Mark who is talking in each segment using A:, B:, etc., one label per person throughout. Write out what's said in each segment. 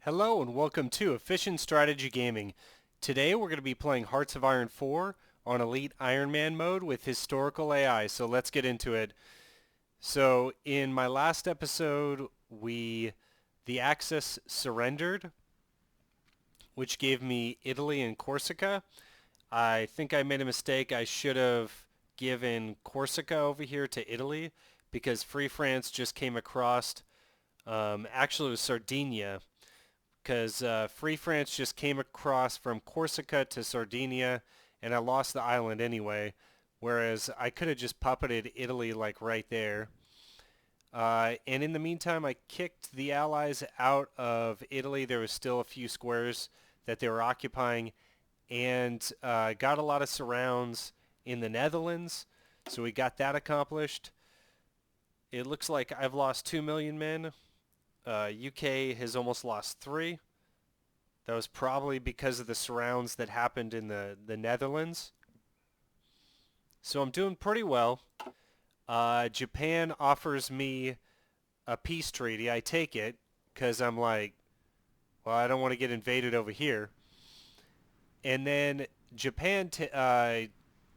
A: Hello and welcome to Efficient Strategy Gaming. Today we're going to be playing Hearts of Iron 4 on Elite Iron Man mode with historical AI, so let's get into it. So in my last episode, the Axis surrendered, which gave me Italy and Corsica. I think I made a mistake. I should have given Corsica over here to Italy because Free France just came across, actually it was Sardinia, because Free France just came across from Corsica to Sardinia, and I lost the island anyway, whereas I could have just puppeted Italy like right there. And in the meantime, I kicked the Allies out of Italy. There was still a few squares that they were occupying, and got a lot of surrounds in the Netherlands, so we got that accomplished. It looks like I've lost 2 million men. UK has almost lost 3. That was probably because of the surrounds that happened in the Netherlands. So I'm doing pretty well. Japan offers me a peace treaty. I take it because I'm like, well, I don't want to get invaded over here. And then Japan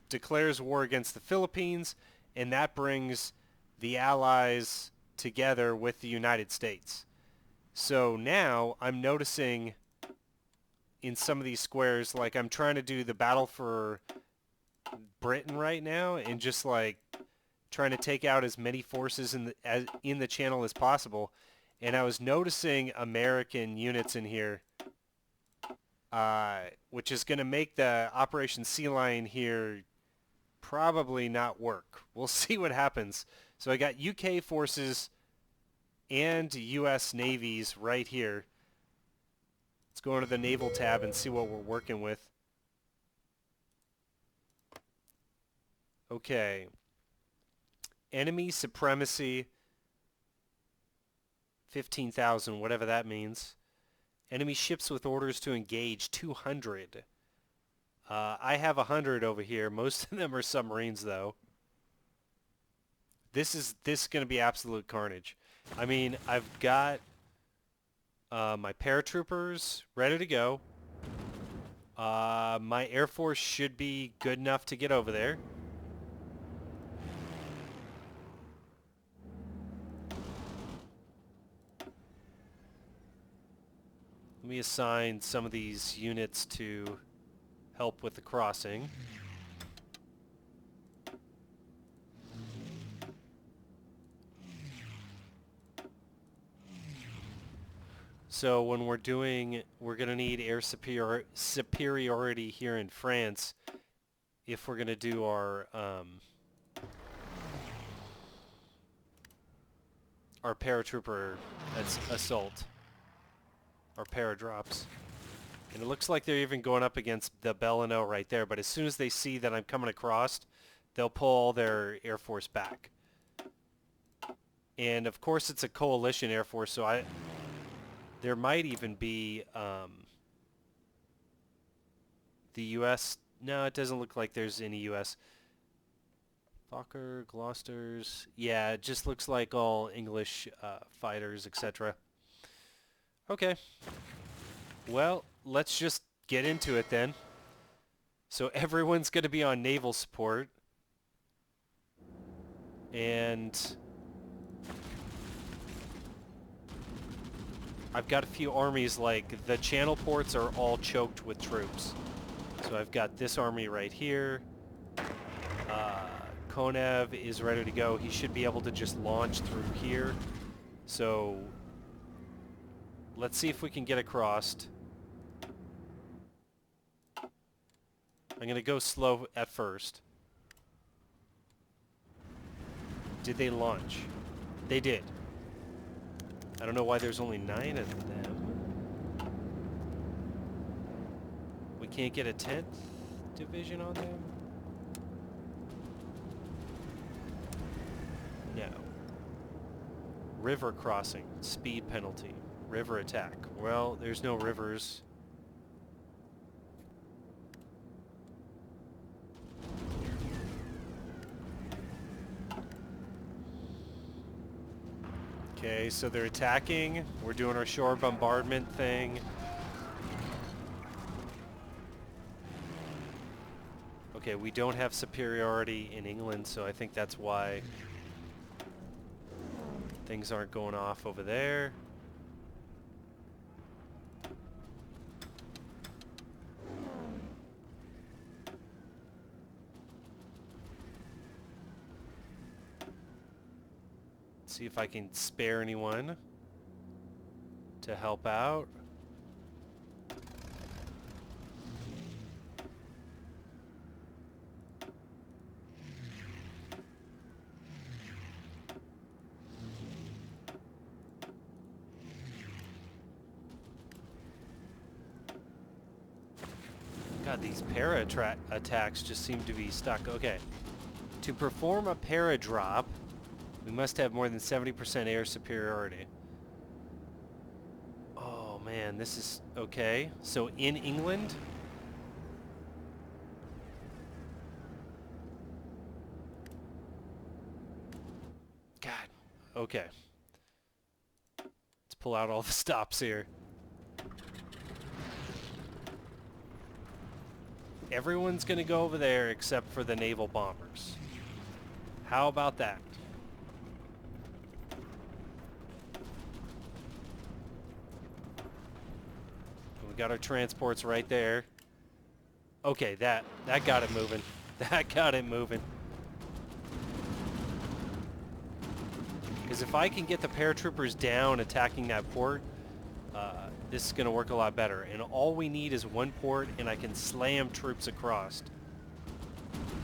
A: declares war against the Philippines, and that brings the Allies together with the United States. So now I'm noticing in some of these squares, like I'm trying to do the battle for Britain right now and just like trying to take out as many forces in the channel as possible. And I was noticing American units in here, which is going to make the Operation Sea Lion here probably not work. We'll see what happens. So I got UK forces and US navies right here. Let's go into the naval tab and see what we're working with. Okay. Enemy supremacy, 15,000, whatever that means. Enemy ships with orders to engage, 200. I have 100 over here. Most of them are submarines, though. This is going to be absolute carnage. I mean, I've got my paratroopers ready to go. My Air Force should be good enough to get over there. Let me assign some of these units to help with the crossing. So when we're going to need air superiority here in France if we're going to do our paratrooper assault, our paradrops. And it looks like they're even going up against the Bellino right there, but as soon as they see that I'm coming across, they'll pull all their Air Force back. And of course it's a coalition Air Force, so there might even be the U.S. No, it doesn't look like there's any U.S. Fokker, Gloucesters. Yeah, it just looks like all English fighters, etc. Okay. Well, let's just get into it then. So everyone's going to be on naval support. And I've got a few armies, like the channel ports are all choked with troops. So I've got this army right here. Konev is ready to go. He should be able to just launch through here. So let's see if we can get across. I'm going to go slow at first. Did they launch? They did. I don't know why there's only 9 of them. We can't get a 10th division on them? No. River crossing. Speed penalty. River attack. Well, there's no rivers. Okay, so they're attacking. We're doing our shore bombardment thing. Okay, we don't have superiority in England, so I think that's why things aren't going off over there. See if I can spare anyone to help out. God, these para attacks just seem to be stuck. Okay. To perform a para drop, we must have more than 70% air superiority. Oh man, this is okay. So in England, God, okay. Let's pull out all the stops here. Everyone's gonna go over there except for the naval bombers. How about that? We got our transports right there. Okay, that got it moving. That got it moving. Because if I can get the paratroopers down attacking that port, this is going to work a lot better. And all we need is one port, and I can slam troops across.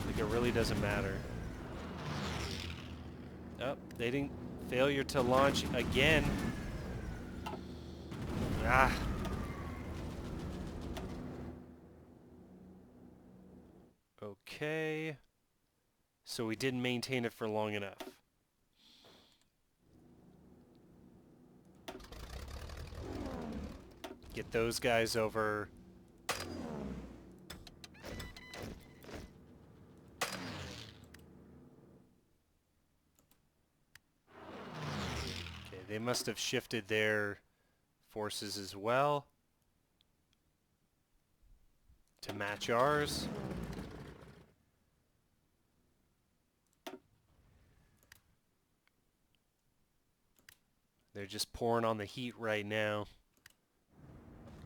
A: Like, it really doesn't matter. Oh, they didn't. Failure to launch again. Ah. Okay. So we didn't maintain it for long enough. Get those guys over. Okay, they must have shifted their forces as well to match ours. They're just pouring on the heat right now.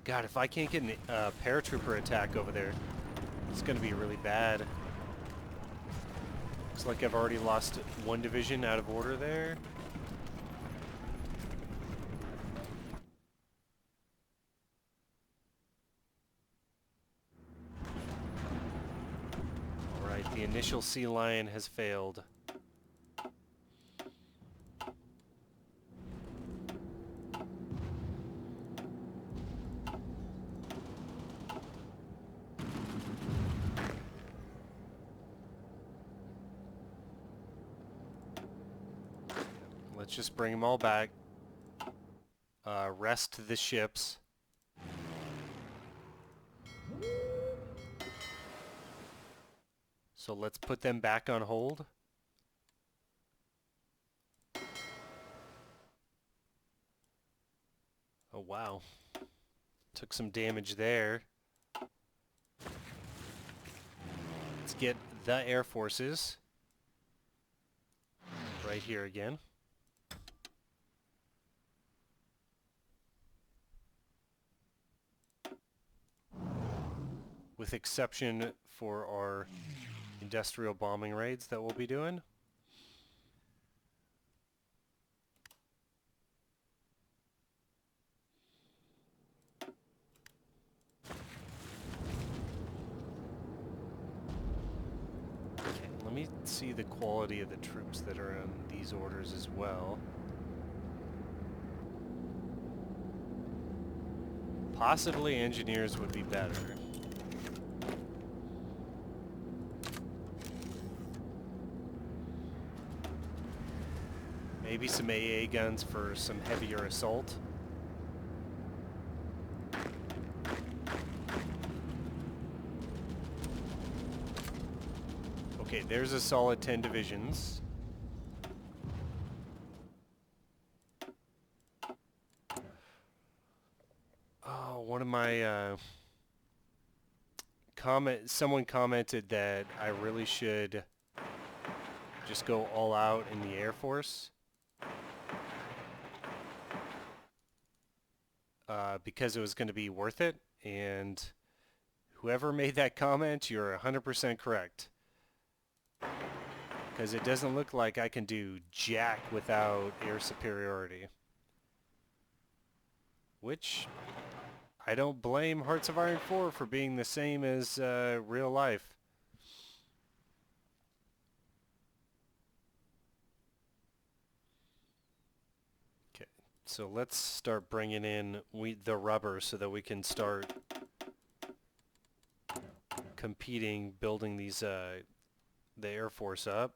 A: God, if I can't get a paratrooper attack over there, it's going to be really bad. Looks like I've already lost one division out of order there. Alright, the initial Sea Lion has failed. Let's just bring them all back. Rest the ships. So let's put them back on hold. Oh wow. Took some damage there. Let's get the air forces. Right here again. With exception for our industrial bombing raids that we'll be doing. Okay, let me see the quality of the troops that are on these orders as well. Possibly engineers would be better. Maybe some AA guns for some heavier assault. Okay, there's a solid 10 divisions. Oh, one of my someone commented that I really should just go all out in the Air Force because it was going to be worth it. And whoever made that comment, you're 100% correct. Because it doesn't look like I can do jack without air superiority. Which I don't blame Hearts of Iron 4 for being the same as real life. Okay, so let's start bringing in the rubber so that we can start competing, building these the Air Force up.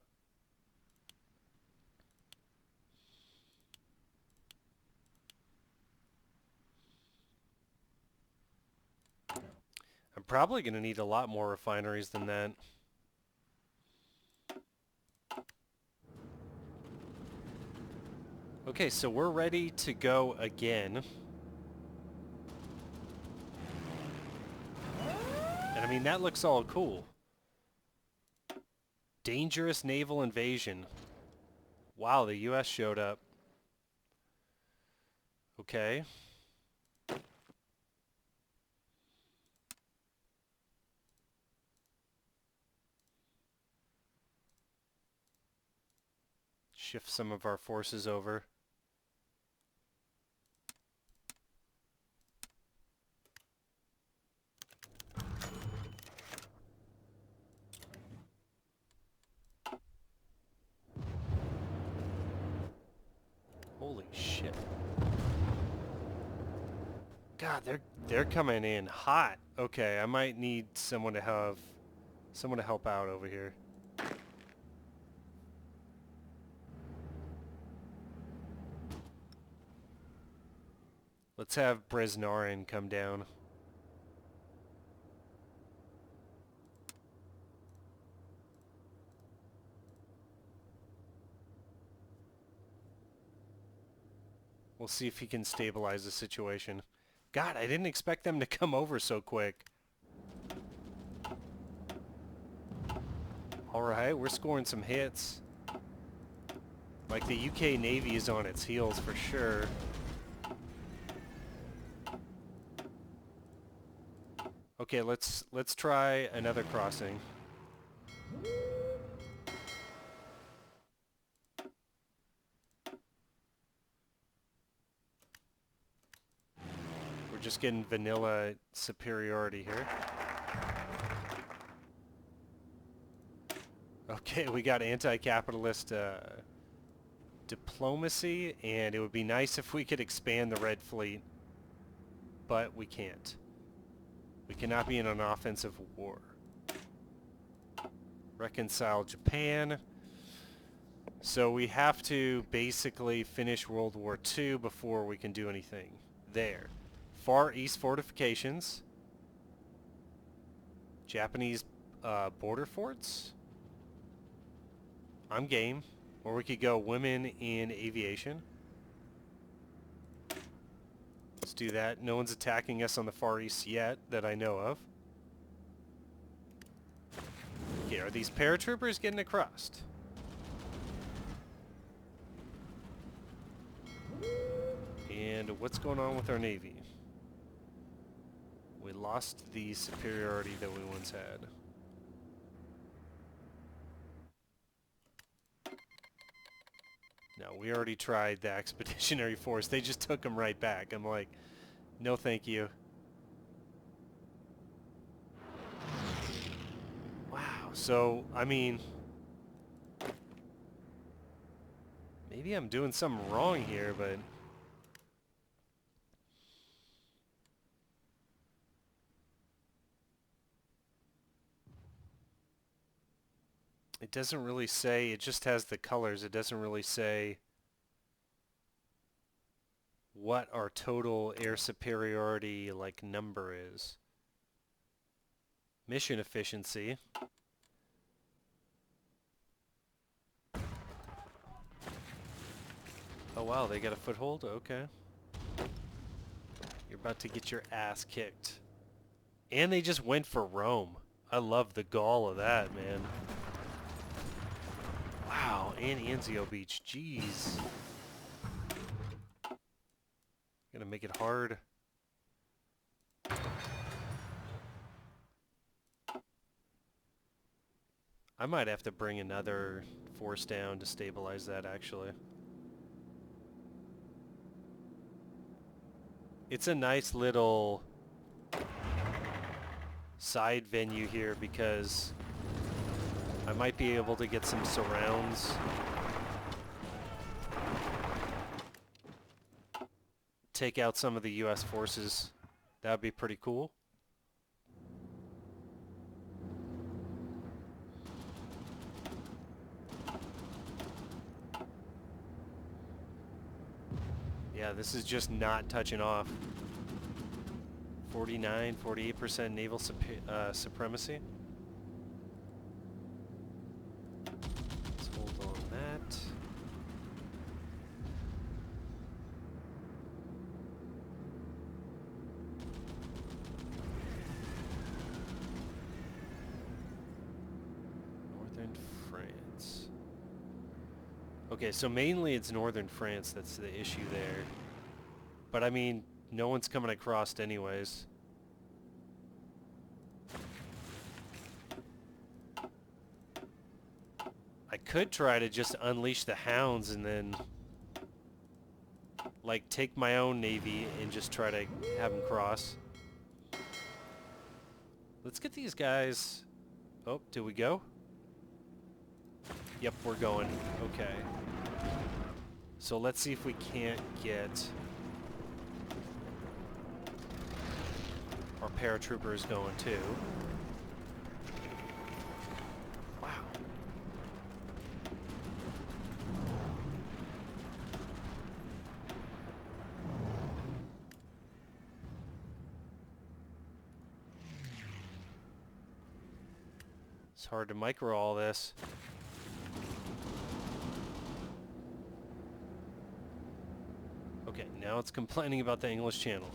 A: I'm probably going to need a lot more refineries than that. Okay, so we're ready to go again. And I mean, that looks all cool. Dangerous naval invasion. Wow, the US showed up. Okay. Shift some of our forces over. Holy shit. God, they're coming in hot. Okay, I might need someone to help out over here. Let's have Bresnarin come down. We'll see if he can stabilize the situation. God, I didn't expect them to come over so quick. Alright, we're scoring some hits. Like, the UK Navy is on its heels for sure. Okay, let's try another crossing. We're just getting vanilla superiority here. Okay, we got anti-capitalist diplomacy, and it would be nice if we could expand the Red Fleet, but we can't. We cannot be in an offensive war. Reconcile Japan. So we have to basically finish World War II before we can do anything. There. Far East fortifications. Japanese border forts. I'm game. Or we could go women in aviation. Let's do that. No one's attacking us on the Far East yet that I know of. Okay, are these paratroopers getting across? And what's going on with our Navy? We lost the superiority that we once had. No, we already tried the Expeditionary Force. They just took them right back. I'm like, no thank you. Wow, so, I mean, maybe I'm doing something wrong here, but it doesn't really say, it just has the colors. It doesn't really say what our total air superiority like number is. Mission efficiency. Oh wow, they got a foothold? Okay. You're about to get your ass kicked. And they just went for Rome. I love the gall of that, man. Wow, and Anzio Beach. Jeez. Gonna make it hard. I might have to bring another force down to stabilize that, actually. It's a nice little side venue here because I might be able to get some surrounds. Take out some of the US forces. That would be pretty cool. Yeah, this is just not touching off. 49, 48% naval supremacy. Let's hold on that. Northern France. Okay, so mainly it's northern France that's the issue there. But I mean, no one's coming across anyways. I could try to just unleash the hounds and then like take my own navy and just try to have them cross. Let's get these guys. Oh, did we go? Yep, we're going. Okay. So let's see if we can't get our paratroopers going too. Wow. It's hard to micro all this. Okay, now it's complaining about the English Channel.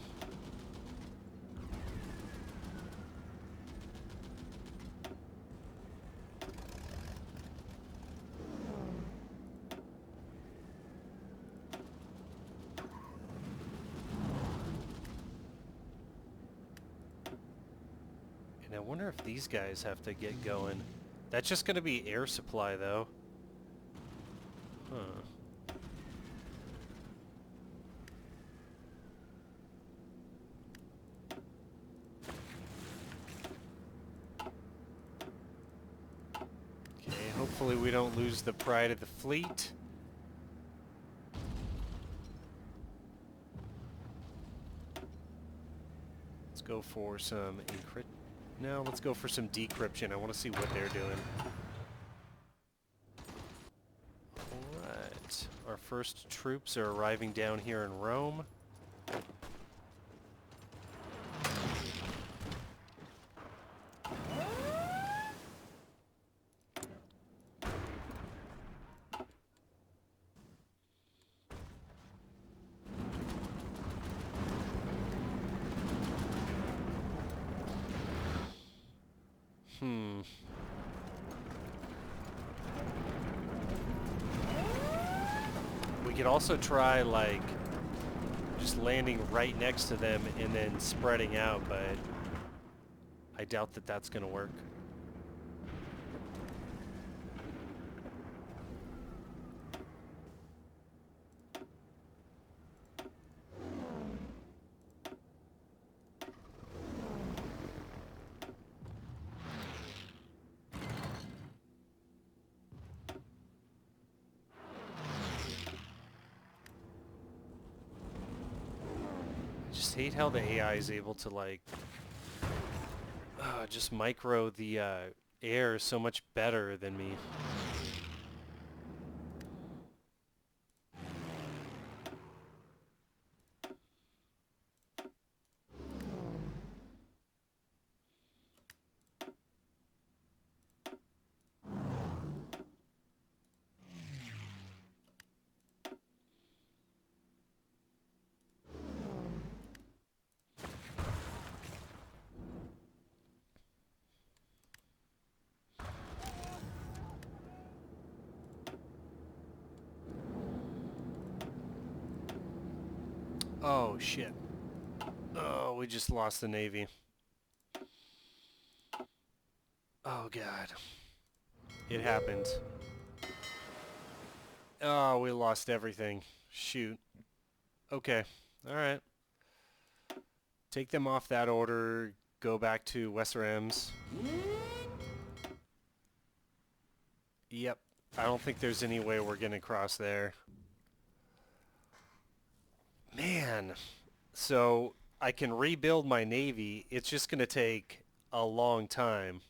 A: And I wonder if these guys have to get going. That's just going to be air supply, though. Huh. Hopefully we don't lose the pride of the fleet. Let's go for some encrypt. No, let's go for some decryption. I want to see what they're doing. Alright. Our first troops are arriving down here in Rome. We could also try, like, just landing right next to them and then spreading out, but I doubt that that's going to work. I hate how the AI is able to, like, just micro the air so much better than me. Oh, shit. Oh, we just lost the Navy. Oh, God. It happened. Oh, we lost everything. Shoot. Okay. All right. Take them off that order. Go back to Westerems. Yep. I don't think there's any way we're going to cross there. Man. So I can rebuild my Navy. It's just going to take a long time.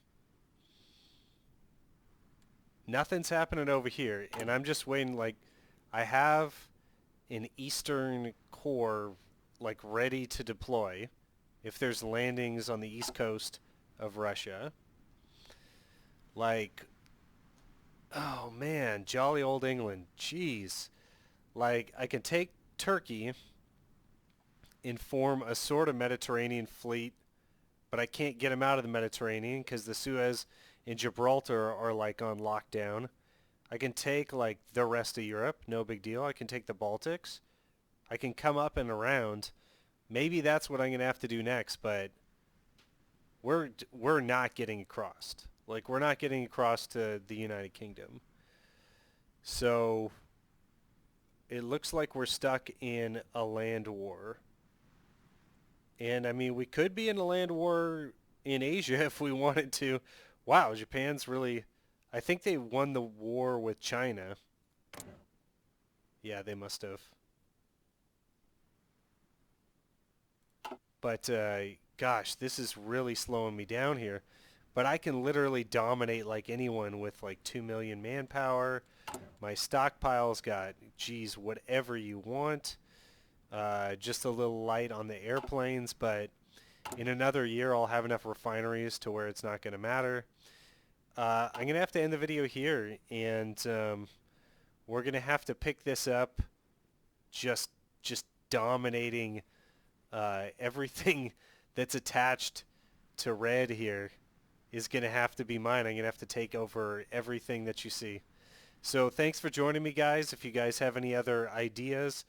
A: Nothing's happening over here. And I'm just waiting. Like, I have an Eastern Corps, like, ready to deploy if there's landings on the east coast of Russia. Like, oh man, jolly old England. Jeez. Like, I can take Turkey and form a sort of Mediterranean fleet, but I can't get them out of the Mediterranean because the Suez and Gibraltar are like on lockdown. I can take like the rest of Europe, no big deal. I can take the Baltics. I can come up and around. Maybe that's what I'm going to have to do next, but we're not getting across. Like, we're not getting across to the United Kingdom. So it looks like we're stuck in a land war. And I mean, we could be in a land war in Asia if we wanted to. Wow, Japan's really... I think they won the war with China. Yeah, they must have. But gosh, this is really slowing me down here. But I can literally dominate like anyone with like 2 million manpower. My stockpile's got, geez, whatever you want. Just a little light on the airplanes, but in another year I'll have enough refineries to where it's not going to matter. I'm going to have to end the video here, and we're going to have to pick this up just dominating everything that's attached to red here is going to have to be mine. I'm going to have to take over everything that you see. So thanks for joining me, guys. If you guys have any other ideas,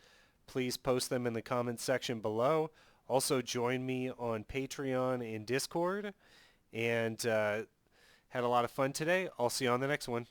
A: please post them in the comments section below. Also, join me on Patreon and Discord. And had a lot of fun today. I'll see you on the next one.